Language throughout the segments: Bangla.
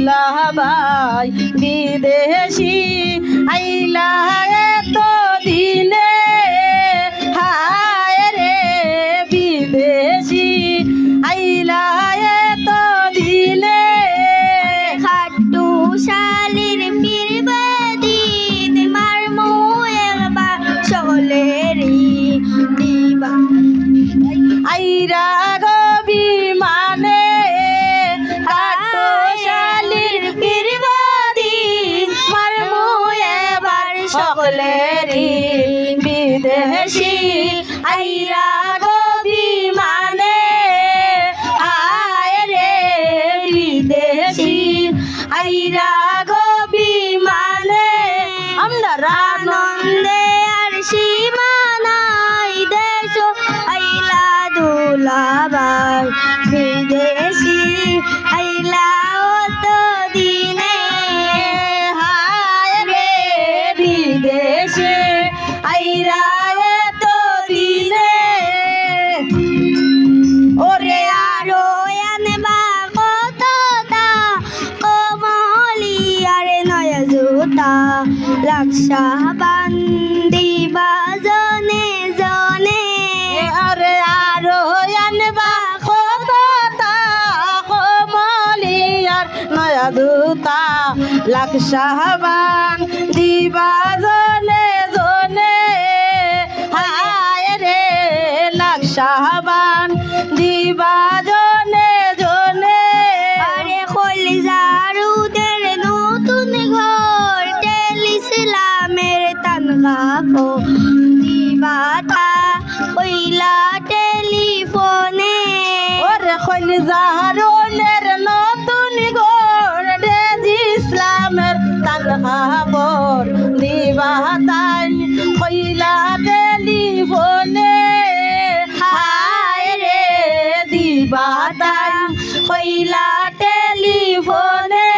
দুলাভাই বিদেশি আইলা এত দিনে হায় রে বিদেশি আইলা এত দিনে খাট্টু শালির ফিরবে দিন মারমু একবার সকলেরই দিবা আইরা গবি মানে কাটো শালির ফিরবা দিন মারমু এবার সকলেরই বিদেশি আইরা গবি মানে হায় রে বিদেশি আইরা গবি মানে আমরা আনন্দে আর সীমা নাই দেশ আইলা দুলাভাই বিদেশি আইলা অত দিনে হায় রে বিদেশে আইরা এত দিনে ওরে আরো আনবা কতটা কমলি আরে নয়া জুতা লাক্সা বান্দিবা জনে জনে আরে আরো আনবা খোদা কমলি আর নয়া দুতা লাখ সাহাবান দিবা জনে জনে হায় রে লাখ সাহাবান দিবা জনে জনে আরে কলিজারুদের নতুন ঘর টেল ইসলামের তানগাফো দিবাতা কইলা টেলিফোনে ওরে খৈল জাহারনের নতুন গোর ডেজ ইসলামের তালহাবর দিবা তাই কইলা টেলিফোনে হায় রে দিবা তাই কইলা টেলিফোনে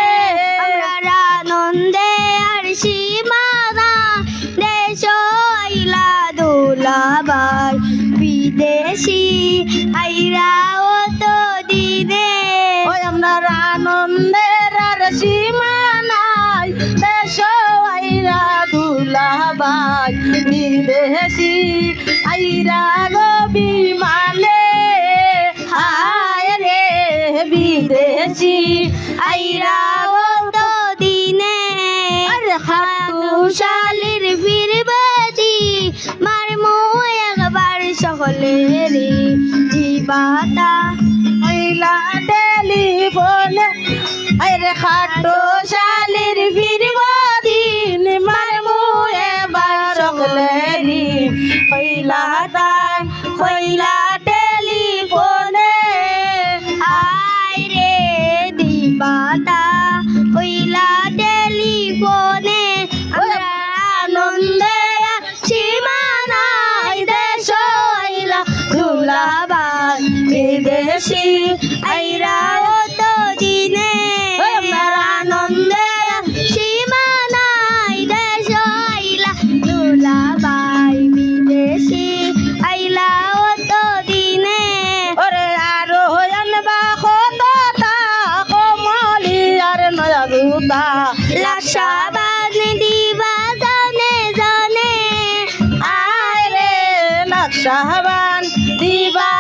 আমরা আনন্দে আর সীমানা দেশ আইলা দুলাভাই বিদেশি আইরা অত দিনে ওই আপনার আনন্দের আর সীমা নাই দেশ আইরা দুলাভাই বিদেশি আইরা গবি মানে হায় রে বিদেশি আইরা অত দিনে আরে খাটু শালির ফিরবাদি মারমু একবার সকলেরই দিবাতা আইলা টেলিফোনে আরে খাটো শালির ফিরবা দিন মারমু এবার সকলেরই কইলা তাই কইলা টেলিফোনে আই রে দিবাতা কইলা টেলিফোনে আমরা আনন্দের সীমা নাই দেশ আইলা দুলাভাই বিদেশি আইরা অত দিনে আমার আনন্দের সীমা নাই দেশ আইলা দুলাভাই বিদেশি আইলা অত দিনে ওরে আরো আনবা খোদা কমলি আর নয়া দুতা লাশা বান দিবা জানে জানে আয় রে লাখ সাহাবান দিবা